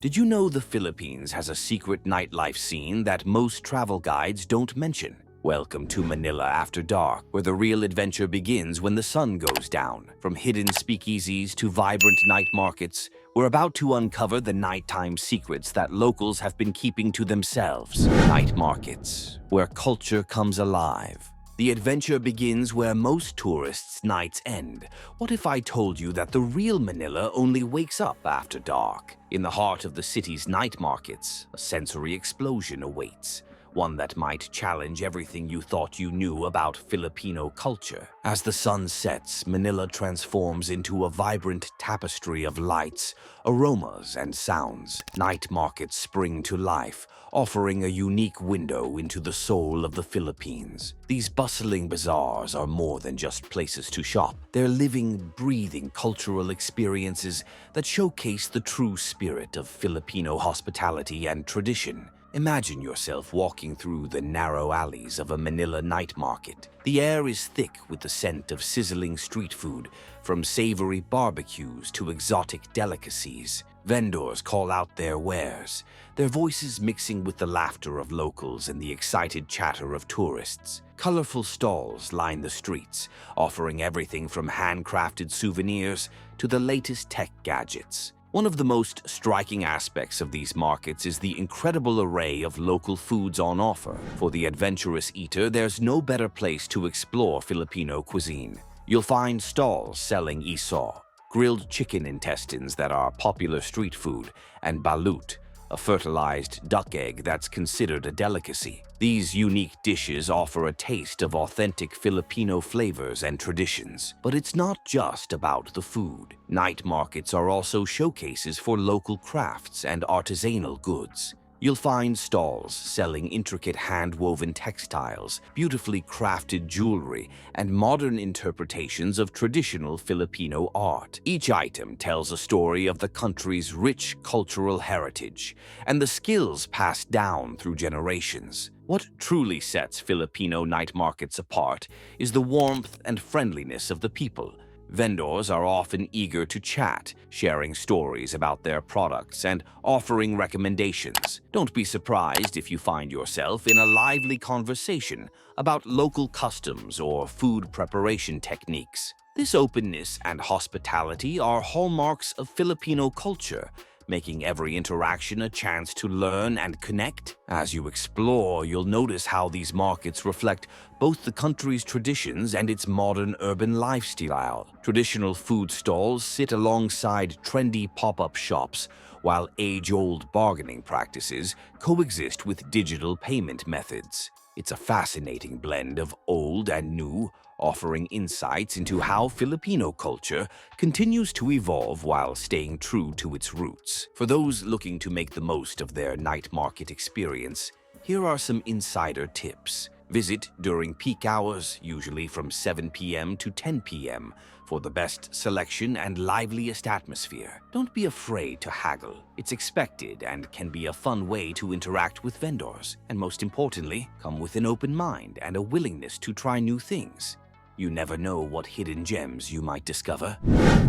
Did you know the Philippines has a secret nightlife scene that most travel guides don't mention? Welcome to Manila after dark, where the real adventure begins when the sun goes down. From hidden speakeasies to vibrant night markets, we're about to uncover the nighttime secrets that locals have been keeping to themselves. Night markets, where culture comes alive. The adventure begins where most tourists' nights end. What if I told you that the real Manila only wakes up after dark? In the heart of the city's night markets, a sensory explosion awaits, one that might challenge everything you thought you knew about Filipino culture. As the sun sets, Manila transforms into a vibrant tapestry of lights, aromas, and sounds. Night markets spring to life, offering a unique window into the soul of the Philippines. These bustling bazaars are more than just places to shop. They're living, breathing cultural experiences that showcase the true spirit of Filipino hospitality and tradition. Imagine yourself walking through the narrow alleys of a Manila night market. The air is thick with the scent of sizzling street food, from savory barbecues to exotic delicacies. Vendors call out their wares, their voices mixing with the laughter of locals and the excited chatter of tourists. Colorful stalls line the streets, offering everything from handcrafted souvenirs to the latest tech gadgets. One of the most striking aspects of these markets is the incredible array of local foods on offer. For the adventurous eater, there's no better place to explore Filipino cuisine. You'll find stalls selling isaw, grilled chicken intestines that are popular street food, and balut, a fertilized duck egg that's considered a delicacy. These unique dishes offer a taste of authentic Filipino flavors and traditions. But it's not just about the food. Night markets are also showcases for local crafts and artisanal goods. You'll find stalls selling intricate hand-woven textiles, beautifully crafted jewelry, and modern interpretations of traditional Filipino art. Each item tells a story of the country's rich cultural heritage and the skills passed down through generations. What truly sets Filipino night markets apart is the warmth and friendliness of the people. Vendors are often eager to chat, sharing stories about their products and offering recommendations. Don't be surprised if you find yourself in a lively conversation about local customs or food preparation techniques. This openness and hospitality are hallmarks of Filipino culture, making every interaction a chance to learn and connect. As you explore, you'll notice how these markets reflect both the country's traditions and its modern urban lifestyle. Traditional food stalls sit alongside trendy pop-up shops, while age-old bargaining practices coexist with digital payment methods. It's a fascinating blend of old and new, offering insights into how Filipino culture continues to evolve while staying true to its roots. For those looking to make the most of their night market experience, here are some insider tips. Visit during peak hours, usually from 7 p.m. to 10 p.m., for the best selection and liveliest atmosphere. Don't be afraid to haggle. It's expected and can be a fun way to interact with vendors. And most importantly, come with an open mind and a willingness to try new things. You never know what hidden gems you might discover.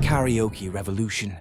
Karaoke Revolution.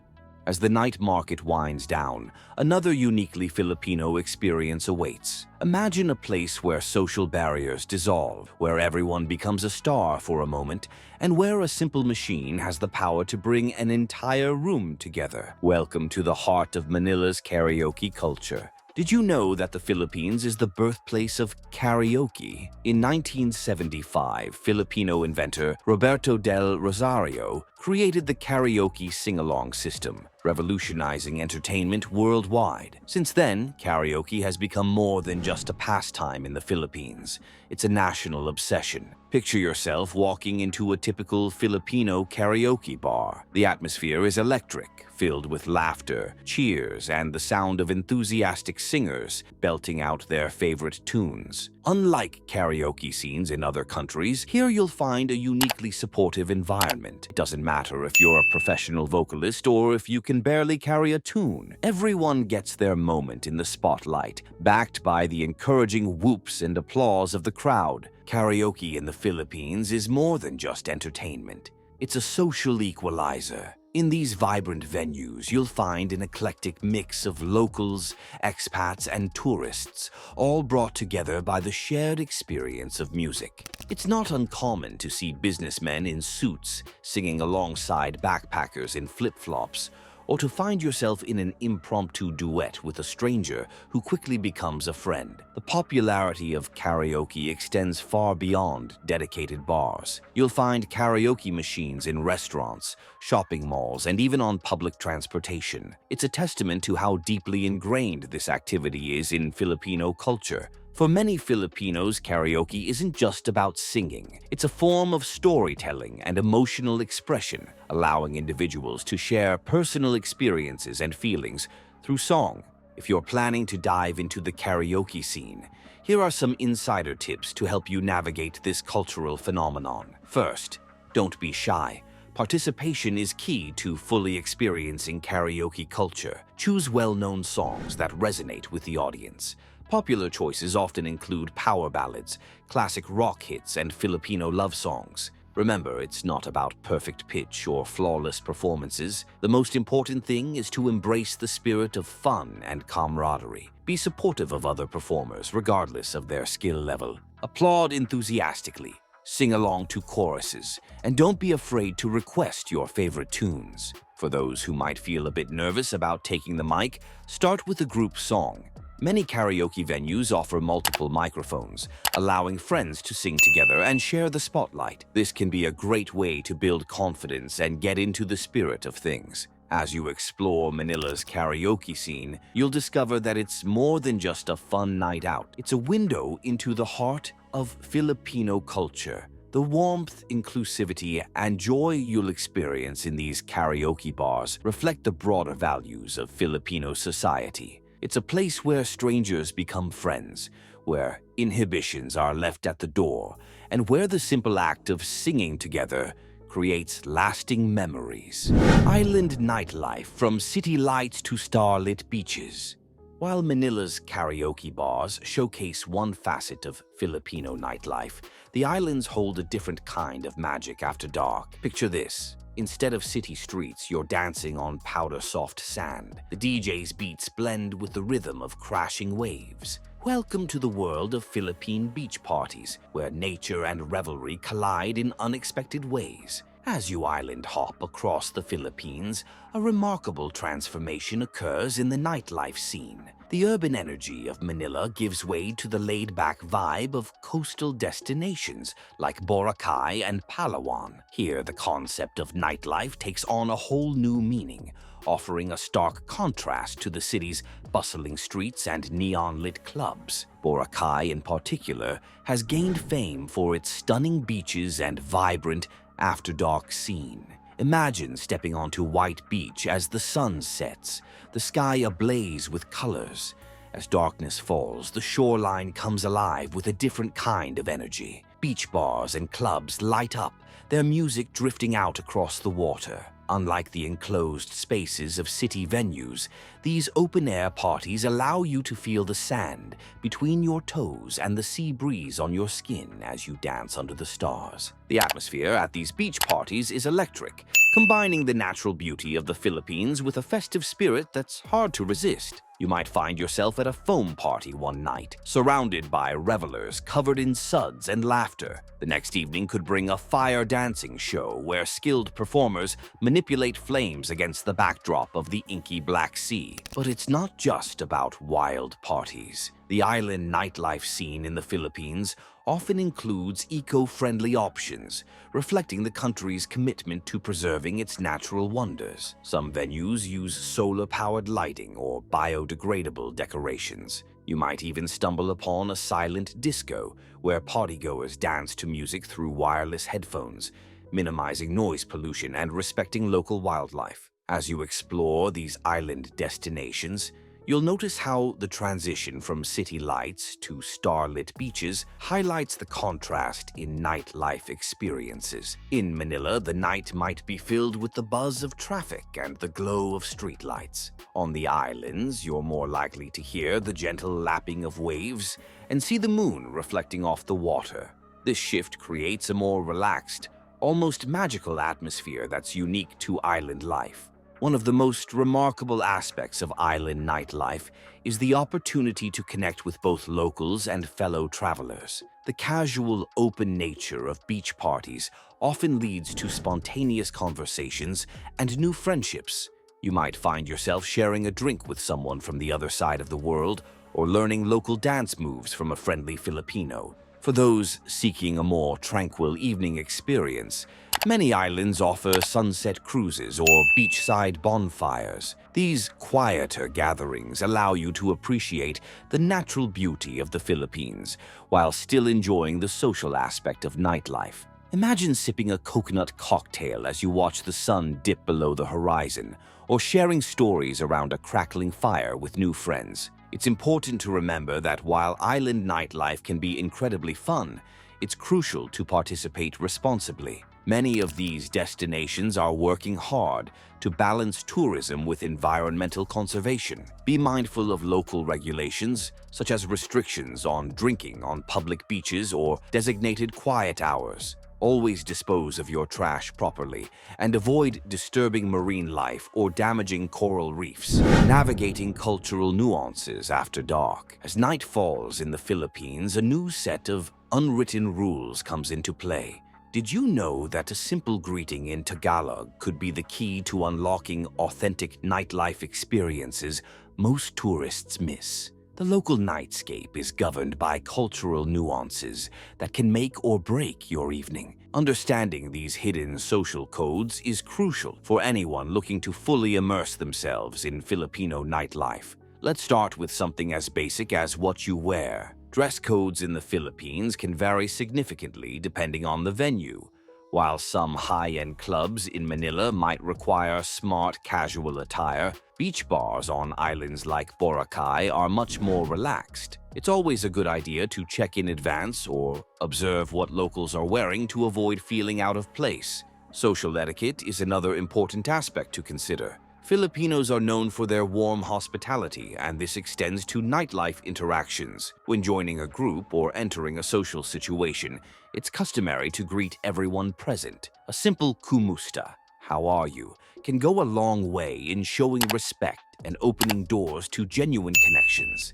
As the night market winds down, another uniquely Filipino experience awaits. Imagine a place where social barriers dissolve, where everyone becomes a star for a moment, and where a simple machine has the power to bring an entire room together. Welcome to the heart of Manila's karaoke culture. Did you know that the Philippines is the birthplace of karaoke? In 1975, Filipino inventor Roberto del Rosario created the karaoke sing-along system, revolutionizing entertainment worldwide. Since then, karaoke has become more than just a pastime in the Philippines. It's a national obsession. Picture yourself walking into a typical Filipino karaoke bar. The atmosphere is electric, filled with laughter, cheers, and the sound of enthusiastic singers belting out their favorite tunes. Unlike karaoke scenes in other countries, here you'll find a uniquely supportive environment. It doesn't matter if you're a professional vocalist or if you can barely carry a tune. Everyone gets their moment in the spotlight, backed by the encouraging whoops and applause of the crowd. Karaoke in the Philippines is more than just entertainment. It's a social equalizer. In these vibrant venues, you'll find an eclectic mix of locals, expats, and tourists, all brought together by the shared experience of music. It's not uncommon to see businessmen in suits singing alongside backpackers in flip-flops, or to find yourself in an impromptu duet with a stranger who quickly becomes a friend. The popularity of karaoke extends far beyond dedicated bars. You'll find karaoke machines in restaurants, shopping malls, and even on public transportation. It's a testament to how deeply ingrained this activity is in Filipino culture. For many Filipinos, karaoke isn't just about singing. It's a form of storytelling and emotional expression, allowing individuals to share personal experiences and feelings through song. If you're planning to dive into the karaoke scene, here are some insider tips to help you navigate this cultural phenomenon. First, don't be shy. Participation is key to fully experiencing karaoke culture. Choose well-known songs that resonate with the audience. Popular choices often include power ballads, classic rock hits, and Filipino love songs. Remember, it's not about perfect pitch or flawless performances. The most important thing is to embrace the spirit of fun and camaraderie. Be supportive of other performers, regardless of their skill level. Applaud enthusiastically. Sing along to choruses, and don't be afraid to request your favorite tunes. For those who might feel a bit nervous about taking the mic, start with a group song. Many karaoke venues offer multiple microphones, allowing friends to sing together and share the spotlight. This can be a great way to build confidence and get into the spirit of things. As you explore Manila's karaoke scene, you'll discover that it's more than just a fun night out. It's a window into the heart of Filipino culture. The warmth, inclusivity, and joy you'll experience in these karaoke bars reflect the broader values of Filipino society. It's a place where strangers become friends, where inhibitions are left at the door, and where the simple act of singing together creates lasting memories. Island nightlife, from city lights to starlit beaches. While Manila's karaoke bars showcase one facet of Filipino nightlife, the islands hold a different kind of magic after dark. Picture this. Instead of city streets, you're dancing on powder-soft sand. The DJ's beats blend with the rhythm of crashing waves. Welcome to the world of Philippine beach parties, where nature and revelry collide in unexpected ways. As you island hop across the Philippines, a remarkable transformation occurs in the nightlife scene. The urban energy of Manila gives way to the laid-back vibe of coastal destinations like Boracay and Palawan. Here, the concept of nightlife takes on a whole new meaning, offering a stark contrast to the city's bustling streets and neon-lit clubs. Boracay, in particular, has gained fame for its stunning beaches and vibrant after-dark scene. Imagine stepping onto White Beach as the sun sets, the sky ablaze with colors. As darkness falls, the shoreline comes alive with a different kind of energy. Beach bars and clubs light up, their music drifting out across the water. Unlike the enclosed spaces of city venues, these open-air parties allow you to feel the sand between your toes and the sea breeze on your skin as you dance under the stars. The atmosphere at these beach parties is electric, combining the natural beauty of the Philippines with a festive spirit that's hard to resist. You might find yourself at a foam party one night, surrounded by revelers covered in suds and laughter. The next evening could bring a fire dancing show where skilled performers manipulate flames against the backdrop of the inky Black Sea. But it's not just about wild parties. The island nightlife scene in the Philippines often includes eco-friendly options, reflecting the country's commitment to preserving its natural wonders. Some venues use solar-powered lighting or biodegradable decorations. You might even stumble upon a silent disco, where partygoers dance to music through wireless headphones, minimizing noise pollution and respecting local wildlife. As you explore these island destinations, you'll notice how the transition from city lights to starlit beaches highlights the contrast in nightlife experiences. In Manila, the night might be filled with the buzz of traffic and the glow of streetlights. On the islands, you're more likely to hear the gentle lapping of waves and see the moon reflecting off the water. This shift creates a more relaxed, almost magical atmosphere that's unique to island life. One of the most remarkable aspects of island nightlife is the opportunity to connect with both locals and fellow travelers. The casual, open nature of beach parties often leads to spontaneous conversations and new friendships. You might find yourself sharing a drink with someone from the other side of the world or learning local dance moves from a friendly Filipino. For those seeking a more tranquil evening experience, many islands offer sunset cruises or beachside bonfires. These quieter gatherings allow you to appreciate the natural beauty of the Philippines while still enjoying the social aspect of nightlife. Imagine sipping a coconut cocktail as you watch the sun dip below the horizon, or sharing stories around a crackling fire with new friends. It's important to remember that while island nightlife can be incredibly fun, it's crucial to participate responsibly. Many of these destinations are working hard to balance tourism with environmental conservation. Be mindful of local regulations, such as restrictions on drinking on public beaches or designated quiet hours. Always dispose of your trash properly and avoid disturbing marine life or damaging coral reefs. Navigating cultural nuances after dark. As night falls in the Philippines, a new set of unwritten rules comes into play. Did you know that a simple greeting in Tagalog could be the key to unlocking authentic nightlife experiences most tourists miss? The local nightscape is governed by cultural nuances that can make or break your evening. Understanding these hidden social codes is crucial for anyone looking to fully immerse themselves in Filipino nightlife. Let's start with something as basic as what you wear. Dress codes in the Philippines can vary significantly depending on the venue. While some high-end clubs in Manila might require smart casual attire, beach bars on islands like Boracay are much more relaxed. It's always a good idea to check in advance or observe what locals are wearing to avoid feeling out of place. Social etiquette is another important aspect to consider. Filipinos are known for their warm hospitality, and this extends to nightlife interactions. When joining a group or entering a social situation, it's customary to greet everyone present. A simple "Kumusta," "How are you?" can go a long way in showing respect and opening doors to genuine connections.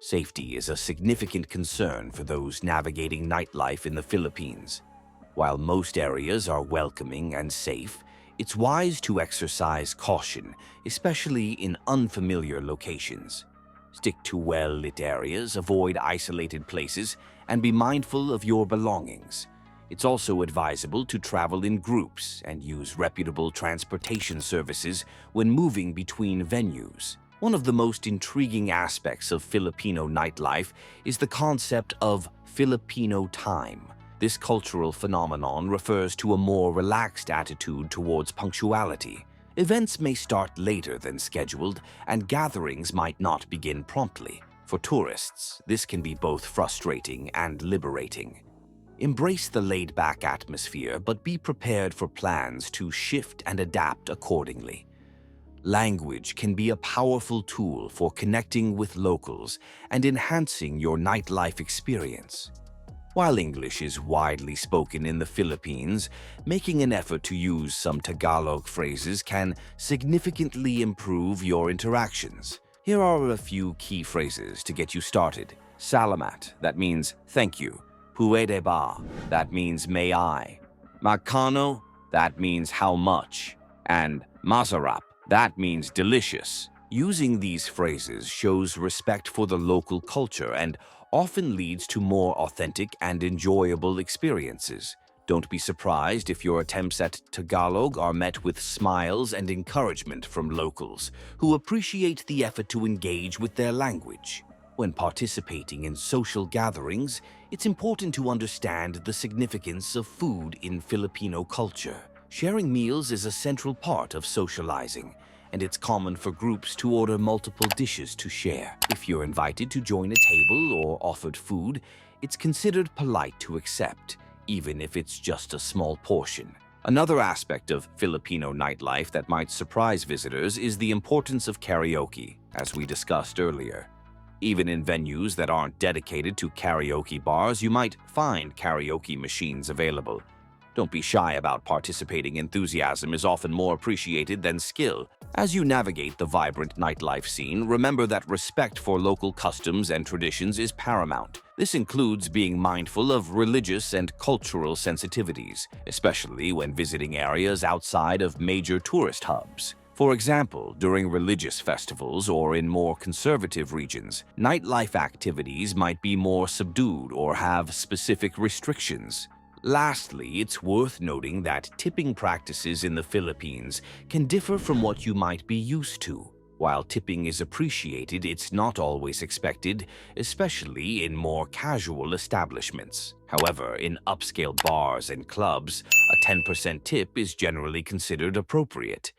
Safety is a significant concern for those navigating nightlife in the Philippines. While most areas are welcoming and safe, it's wise to exercise caution, especially in unfamiliar locations. Stick to well-lit areas, avoid isolated places, and be mindful of your belongings. It's also advisable to travel in groups and use reputable transportation services when moving between venues. One of the most intriguing aspects of Filipino nightlife is the concept of Filipino time. This cultural phenomenon refers to a more relaxed attitude towards punctuality. Events may start later than scheduled, and gatherings might not begin promptly. For tourists, this can be both frustrating and liberating. Embrace the laid-back atmosphere, but be prepared for plans to shift and adapt accordingly. Language can be a powerful tool for connecting with locals and enhancing your nightlife experience. While English is widely spoken in the Philippines, making an effort to use some Tagalog phrases can significantly improve your interactions. Here are a few key phrases to get you started. Salamat, that means thank you. Puwede ba, that means may I. Magkano, that means how much. And masarap, that means delicious. Using these phrases shows respect for the local culture and often leads to more authentic and enjoyable experiences. Don't be surprised if your attempts at Tagalog are met with smiles and encouragement from locals who appreciate the effort to engage with their language. When participating in social gatherings, it's important to understand the significance of food in Filipino culture. Sharing meals is a central part of socializing, and it's common for groups to order multiple dishes to share. If you're invited to join a table or offered food, it's considered polite to accept, even if it's just a small portion. Another aspect of Filipino nightlife that might surprise visitors is the importance of karaoke, as we discussed earlier. Even in venues that aren't dedicated to karaoke bars, you might find karaoke machines available. Don't be shy about participating. Enthusiasm is often more appreciated than skill. As you navigate the vibrant nightlife scene, remember that respect for local customs and traditions is paramount. This includes being mindful of religious and cultural sensitivities, especially when visiting areas outside of major tourist hubs. For example, during religious festivals or in more conservative regions, nightlife activities might be more subdued or have specific restrictions. Lastly, it's worth noting that tipping practices in the Philippines can differ from what you might be used to. While tipping is appreciated, it's not always expected, especially in more casual establishments. However, in upscale bars and clubs, a 10% tip is generally considered appropriate.